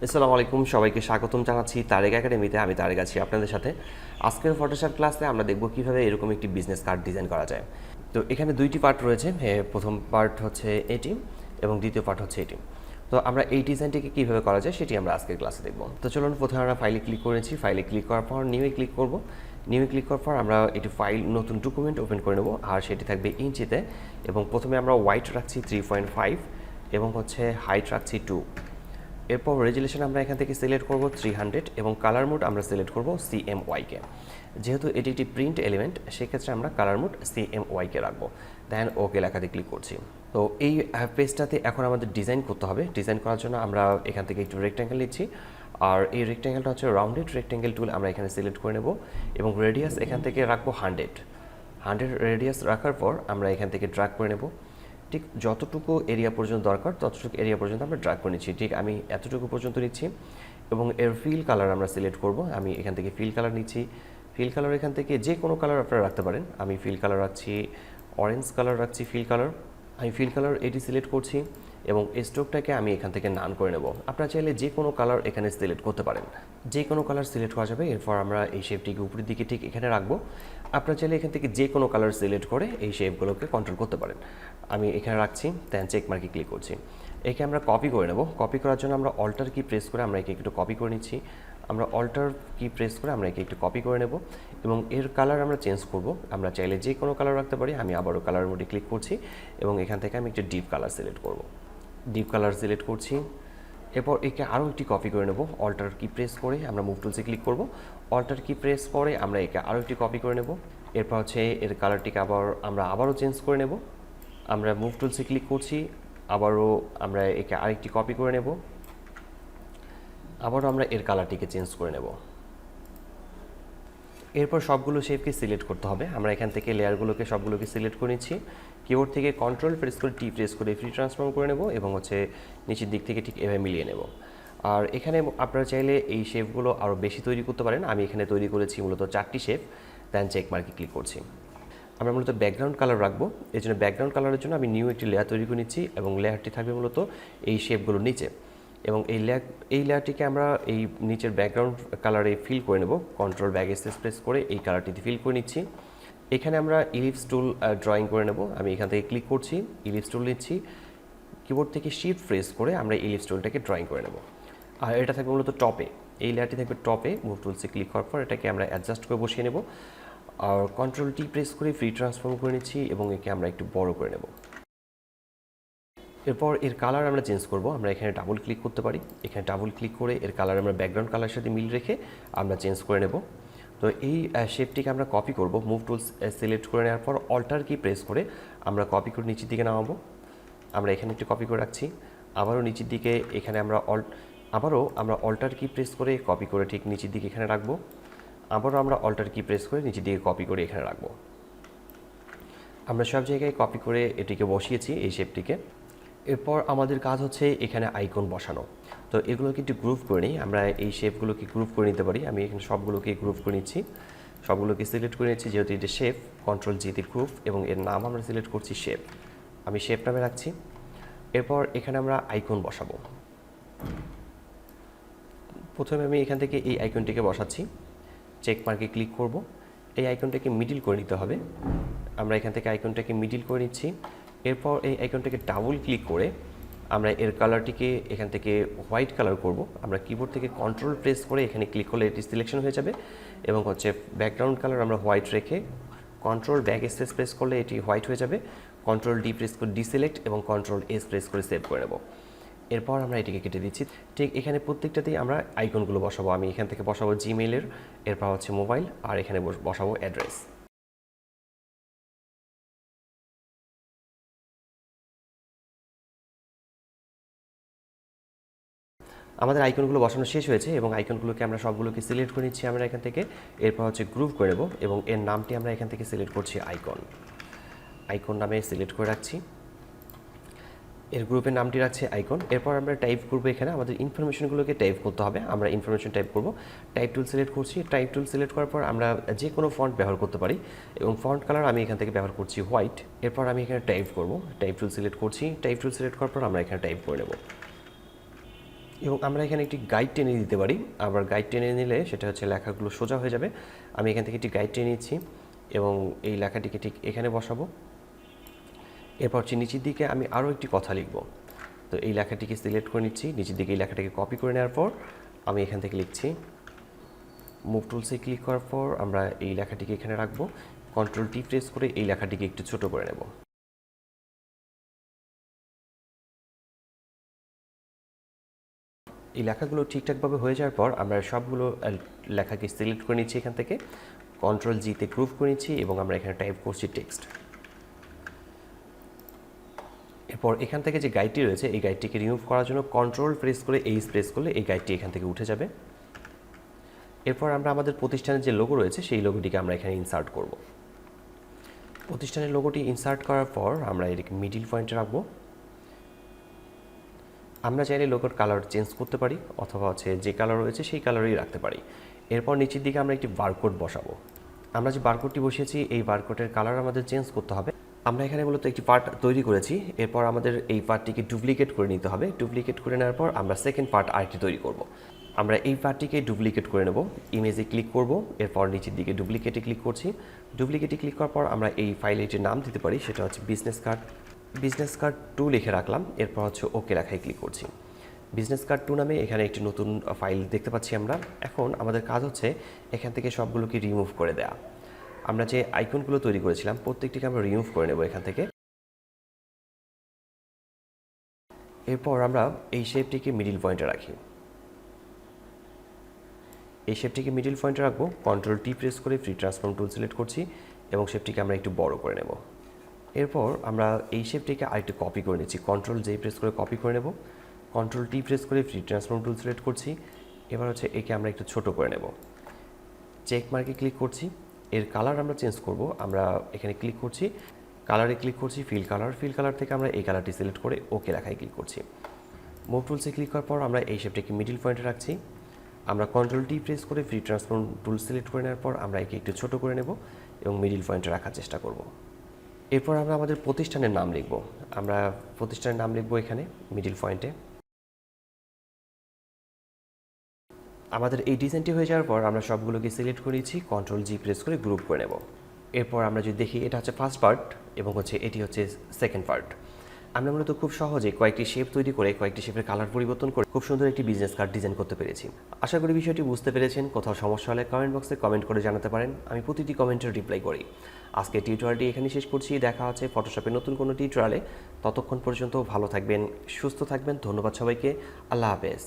আসসালামু আলাইকুম, সবাইকে স্বাগতম জানাচ্ছি তারেক একাডেমিতে। আমি তারেক আছি আপনাদের সাথে। আজকের ফটোশপ ক্লাসে আমরা দেখব কিভাবে এরকম একটি বিজনেস কার্ড ডিজাইন করা যায়। তো এখানে দুইটি পার্ট রয়েছে, প্রথম পার্ট হচ্ছে এটি এবং দ্বিতীয় পার্ট হচ্ছে এটি। তো আমরা এই ডিজাইনটিকে কীভাবে করা যায় সেটি আমরা আজকের ক্লাসে দেখব। তো চলুন, প্রথমে আমরা ফাইলে ক্লিক করেছি। ফাইলে ক্লিক করার পর নিউয়ে ক্লিক করব। নিউয়ে ক্লিক করার পর আমরা এটি ফাইল নতুন ডকুমেন্ট ওপেন করে নেব, আর সেটি থাকবে ইঞ্চিতে। এবং প্রথমে আমরা ওয়াইট রাখছি 3.5 এবং হচ্ছে হাইট রাখছি 2। এরপর রেজুলেশন আমরা এখান থেকে সিলেক্ট করব 300 এবং কালার মোড আমরা সিলেক্ট করব CMYকে। যেহেতু এটি একটি প্রিন্ট এলিমেন্ট, সেক্ষেত্রে আমরা কালার মোড CMYকে রাখবো। দেন ওকে লেখাতে ক্লিক করছি। তো এই পেজটাতে এখন আমাদের ডিজাইন করতে হবে। ডিজাইন করার জন্য আমরা এখান থেকে একটু রেক্ট্যাঙ্গেল নিচ্ছি, আর এই রেক্ট্যাঙ্গেলটা হচ্ছে রাউন্ডেড রেক্ট্যাঙ্গেল টুল আমরা এখানে সিলেক্ট করে নেব এবং রেডিয়াস এখান থেকে রাখবো 100 রেডিয়াস রাখার পর আমরা এখান থেকে ড্র্যাগ করে নেব। ঠিক যতটুকু এরিয়া পর্যন্ত দরকার ততটুকু এরিয়া পর্যন্ত আমরা ড্র্যাগ করে নিচ্ছি। ঠিক আমি এতটুকু পর্যন্ত নিচ্ছি এবং এর ফিল কালার আমরা সিলেক্ট করব। আমি এখান থেকে ফিল কালার নিচ্ছি। ফিল কালার এখান থেকে যে কোনো কালার আপনারা রাখতে পারেন। আমি ফিল কালার রাখছি অরেঞ্জ কালার রাখছি। ফিল কালার আমি ফিল কালার এটি সিলেক্ট করছি এবং স্ট্রোকটাকে আমি এখান থেকে নান করে নেব। আপনারা চাইলে যে কোনো কালার এখানে সিলেক্ট করতে পারেন, যে কোনো কালার সিলেক্ট করা যাবে। এরপর আমরা এই শেপটিকে উপরের দিকে ঠিক এখানে রাখবো। আপনারা চাইলে এখান থেকে যে কোনো কালার সিলেক্ট করে এই শেপগুলোকে কন্ট্রোল করতে পারেন। আমি এখানে রাখছি, দেন চেক মার্কে ক্লিক করছি। একে আমরা কপি করে নেব। কপি করার জন্য আমরা অল্টার কি প্রেস করে আমরা একে একটু কপি করে নিচ্ছি। আমরা অল্টার কি প্রেস করে আমরা একে একটু কপি করে নেব এবং এর কালার আমরা চেঞ্জ করব। আমরা চাইলে যে কোনো কালার রাখতে পারি। আমি আবারও কালার মোডে ক্লিক করছি এবং এখান থেকে আমি একটু ডিপ কালার সিলেক্ট করব। ডিপ কালার সিলেক্ট করছি। এরপর একে আরও একটি কপি করে নেব। অল্টার কি প্রেস করে আমরা মুভ টুলসে ক্লিক করব। অল্টার কি প্রেস করে আমরা একে আরও একটি কপি করে নেব। এরপর হচ্ছে এর কালারটিকে আবারও চেঞ্জ করে নেব। আমরা মুভ টুলসে ক্লিক করছি, আবারও আমরা একে আরেকটি কপি করে নেব। আবারও আমরা এর কালারটিকে চেঞ্জ করে নেব। এরপর সবগুলো শেপকে সিলেক্ট করতে হবে। আমরা এখান থেকে লেয়ারগুলোকে সবগুলোকে সিলেক্ট করে নিচ্ছি। কিবোর্ড থেকে কন্ট্রোল প্রেস করে টি প্রেস করে ফ্রি ট্রান্সফর্ম করে নেব এবং হচ্ছে নিচের দিক থেকে ঠিক এভাবে মিলিয়ে নেব। আর এখানে আপনারা চাইলে এই শেপগুলো আরও বেশি তৈরি করতে পারেন। আমি এখানে তৈরি করেছি মূলত 4টি শেপ। দেন চেক মার্কে ক্লিক করছি। আমরা মূলত ব্যাকগ্রাউন্ড কালার রাখবো। এই জন্য ব্যাকগ্রাউন্ড কালারের জন্য আমি নিউ একটি লেয়ার তৈরি করে নিচ্ছি এবং লেয়ারটি থাকবে মূলত এই শেপগুলোর নিচে। এবং এই লেয়ারটিকে আমরা এই নিচের ব্যাকগ্রাউন্ড কালারে ফিল করে নেব। কন্ট্রোল ব্যাকস্পেস প্রেস করে এই কালারটিতে ফিল করে নিচ্ছি। এখানে আমরা ইলিপস টুল ড্রয়িং করে নেব। আমি এখান থেকে ক্লিক করছি, ইলিপস টুল নিচ্ছি। কিবোর্ড থেকে শিফট প্রেস করে আমরা ইলিপস টুলটাকে ড্রয়িং করে নেব। আর এটা থাকবে মূলত টপে। এই লেয়ারটি থাকবে টপে। মুভ টুলসে ক্লিক করার পর এটাকে আমরা অ্যাডজাস্ট করে বসিয়ে নেব। আর কন্ট্রোল টি প্রেস করে ফ্রি ট্রান্সফর্ম করে নিচ্ছি এবং একে আমরা একটু বড় করে নেব। এরপর এর কালার আমরা চেঞ্জ করব। আমরা এখানে ডাবল ক্লিক করতে পারি। এখানে ডাবল ক্লিক করে এর কালার আমরা ব্যাকগ্রাউন্ড কালারের সাথে মিল রেখে আমরা চেঞ্জ করে নেব। তো এই শেপটিকে আমরা কপি করব। মুভ টুলস সিলেক্ট করে নেওয়ার পর অল্টার কি প্রেস করে আমরা কপি করে নিচের দিকে নামাবো। আমরা এখানে একটু কপি করে রাখছি। আবারও নিচের দিকে এখানে আমরা অল্টার কি প্রেস করে কপি করে ঠিক নিচের দিকে এখানে রাখবো। আবারও আমরা অল্টার কি প্রেস করে নিচের দিকে কপি করে এখানে রাখবো। আমরা সব জায়গায় কপি করে এটিকে বসিয়েছি এই শেপটিকে। এরপর আমাদের কাজ হচ্ছে এখানে আইকন বসানো। তো এগুলোকে একটু গ্রুপ করে নিই। আমরা এই শেপগুলোকে গ্রুপ করে নিতে পারি। আমি এখানে সবগুলোকে গ্রুপ করে নিচ্ছি, সবগুলোকে সিলেক্ট করে নিচ্ছি। যেহেতু এটা শেপ, কন্ট্রোল জিতে গ্রুপ এবং এর নাম আমরা সিলেক্ট করছি শেপ। আমি শেপ নামে রাখছি। এরপর এখানে আমরা আইকন বসাবো। প্রথমে আমি এখান থেকে এই আইকনটিকে বসাচ্ছি। চেক মার্কে ক্লিক করব। এই আইকনটাকে মিডিল করে নিতে হবে। আমরা এখান থেকে আইকনটাকে মিডিল করে নিচ্ছি। এরপর এই আইকনটাকে ডাবল ক্লিক করে আমরা এর কালারটিকে এখান থেকে হোয়াইট কালার করব। আমরা কিবোর্ড থেকে কন্ট্রোল প্রেস করে এখানে ক্লিক করলে এটি সিলেকশন হয়ে যাবে এবং হচ্ছে ব্যাকগ্রাউন্ড কালার আমরা হোয়াইট রেখে কন্ট্রোল ব্যাক স্পেস প্রেস করলে এটি হোয়াইট হয়ে যাবে। কন্ট্রোল ডি প্রেস করে ডিসিলেক্ট এবং কন্ট্রোল এস প্রেস করে সেভ করে নেব। এরপর আমরা এটিকে কেটে দিচ্ছি। ঠিক এখানে প্রত্যেকটাতেই আমরা আইকনগুলো বসাবো। আমি এখান থেকে বসাবো জিমেইলের, এরপর হচ্ছে মোবাইল, আর এখানে বসাবো অ্যাড্রেস। আমাদের আইকনগুলো বসানো শেষ হয়েছে এবং আইকনগুলোকে আমরা সবগুলোকে সিলেক্ট করে নিচ্ছি আমরা এখান থেকে। এরপর হচ্ছে গ্রুপ করে নেব এবং এর নামটি আমরা এখান থেকে সিলেক্ট করছি আইকন নামে সিলেক্ট করে রাখছি। এর গ্রুপের নামটি রাখছে আইকন। এরপর আমরা টাইপ করবো। এখানে আমাদের ইনফরমেশনগুলোকে টাইপ করতে হবে। আমরা ইনফরমেশন টাইপ করব। টাইপ টুল সিলেক্ট করছি। টাইপ টুল সিলেক্ট করার পর আমরা যে কোনো ফন্ট ব্যবহার করতে পারি এবং ফন্ট কালার আমি এখান থেকে ব্যবহার করছি হোয়াইট। এরপর আমি এখানে টাইপ করব। টাইপ টুল সিলেক্ট করছি। টাইপ টুল সিলেক্ট করার পর আমরা এখানে টাইপ করে নেব। এবং আমরা এখানে একটি গাইড টেনে দিতে পারি। আবার গাইড টেনে নিলে সেটা হচ্ছে লেখাগুলো সোজা হয়ে যাবে। আমি এখান থেকে একটি গাইড টেনে নিচ্ছি এবং এই লেখাটিকে ঠিক এখানে বসাবো। এরপর হচ্ছে নিচের দিকে আমি আরও একটি কথা লিখব। তো এই লেখাটিকে সিলেক্ট করে নিচ্ছি, নিচের দিকে এই লেখাটিকে কপি করে নেওয়ার পর আমি এখান থেকে লিখছি। মুভ টুলসে ক্লিক করার পর আমরা এই লেখাটিকে এখানে রাখবো। কন্ট্রোল টি প্রেস করে এই লেখাটিকে একটু ছোট করে নেব। এই লেখাগুলো ঠিকঠাকভাবে হয়ে যাওয়ার পর আমরা সবগুলো লেখাকে সিলেক্ট করে নিচ্ছি এখান থেকে, কন্ট্রোল জিতে গ্রুপ করে নিচ্ছি এবং আমরা এখানে টাইপ করছি টেক্সট। এরপর এখান থেকে যে গাইডটি রয়েছে এই গাইডটিকে রিমুভ করার জন্য কন্ট্রোল প্রেস করে এইচ প্রেস করলে এই গাইডটি এখান থেকে উঠে যাবে। এরপর আমরা আমাদের প্রতিষ্ঠানের যে লোগো রয়েছে সেই লোগোটিকে আমরা এখানে ইনসার্ট করব। প্রতিষ্ঠানের লোগোটি ইনসার্ট করার পর আমরা এটাকে মিডিল পয়েন্টে রাখবো। আমরা চাইলে লোগোর কালার চেঞ্জ করতে পারি অথবা হচ্ছে যে কালার রয়েছে সেই কালারেই রাখতে পারি। এরপর নিচের দিকে আমরা একটি বারকোড বসাবো। আমরা যে বারকোডটি বসিয়েছি এই বারকোডের কালার আমাদের চেঞ্জ করতে হবে। আমরা এখানে মূলত একটি পার্ট তৈরি করেছি, এরপর আমাদের এই পার্টটিকে ডুপ্লিকেট করে নিতে হবে। ডুপ্লিকেট করে নেওয়ার পর আমরা সেকেন্ড পার্ট আরেকটি তৈরি করব। আমরা এই পার্টটিকে ডুপ্লিকেট করে নেব, ইমেজে ক্লিক করব, এরপর নিচের দিকে ডুপ্লিকেটে ক্লিক করছি। ডুপ্লিকেটে ক্লিক করার পর আমরা এই ফাইলের যে নাম দিতে পারি সেটা হচ্ছে বিজনেস কার্ড 2 লিখে রাখলাম। এরপর হচ্ছে ওকে লেখায় ক্লিক করছি। বিজনেস কার্ড 2 নামে এখানে একটি নতুন ফাইল দেখতে পাচ্ছি আমরা। এখন আমাদের কাজ হচ্ছে এখান থেকে সবগুলোকে রিমুভ করে দেয়া। আমরা যে আইকনগুলো তৈরি করেছিলাম প্রত্যেকটিকে আমরা রিমুভ করে নেব এখান থেকে। এরপর আমরা এই শেপটিকে মিডিল পয়েন্টে রাখি। এই শেপটিকে মিডিল পয়েন্টে রাখবো, কন্ট্রোল টি প্রেস করে ফ্রি ট্রান্সফর্ম টুল সিলেক্ট করছি এবং শেপটিকে আমরা একটু বড় করে নেব। এরপর আমরা এই শেপটিকে আরেকটু কপি করে নিচ্ছি, কন্ট্রোল জে প্রেস করে কপি করে নেব, কন্ট্রোল টি প্রেস করে ফ্রি ট্রান্সফর্ম টুল সিলেক্ট করছি। এবার হচ্ছে একে আমরা একটু ছোট করে নেব। চেক মার্কে ক্লিক করছি, এর কালার আমরা চেঞ্জ করব। আমরা এখানে ক্লিক করছি, কালারে ক্লিক করছি, ফিল কালার থেকে আমরা এই কালারটি সিলেক্ট করে ওকে লেখায় ক্লিক করছি। মুভ টুলসে ক্লিক করার পর আমরা এই শেপটিকে মিডিল পয়েন্টে রাখছি। আমরা কন্ট্রোল টি প্রেস করে ফ্রি ট্রান্সফর্ম টুল সিলেক্ট করে নেওয়ার পর আমরা একে একটু ছোট করে নেব এবং মিডিল পয়েন্টে রাখার চেষ্টা করব। এরপর আমরা আমাদের প্রতিষ্ঠানের নাম লিখব। আমরা প্রতিষ্ঠানের নাম লিখব এখানে মিডিল পয়েন্টে। আমাদের এই ডিজাইনটি হয়ে যাওয়ার পর আমরা সবগুলোকে সিলেক্ট করে নিচ্ছি, কন্ট্রোল জি প্রেস করে গ্রুপ করে নেব। এরপর আমরা যদি দেখি এটা হচ্ছে ফার্স্ট পার্ট এবং হচ্ছে এটি হচ্ছে সেকেন্ড পার্ট। আমরা মূলত খুব সহজে কয়েকটি শেপ তৈরি করে কয়েকটি শেপের কালার পরিবর্তন করে খুব সুন্দর একটি বিজনেস কার্ড ডিজাইন করতে পেরেছি। আশা করি বিষয়টি বুঝতে পেরেছেন। কোথাও সমস্যা হলে কমেন্ট বক্সে কমেন্ট করে জানাতে পারেন, আমি প্রতিটি কমেন্টের রিপ্লাই করি। আজকে টিউটোরিয়ালটি এখানে শেষ করছি। দেখা হচ্ছে ফটোশপের নতুন কোনো টিউটোরিয়ালে। ততক্ষণ পর্যন্ত ভালো থাকবেন, সুস্থ থাকবেন। ধন্যবাদ সবাইকে। আল্লাহ হাফেজ।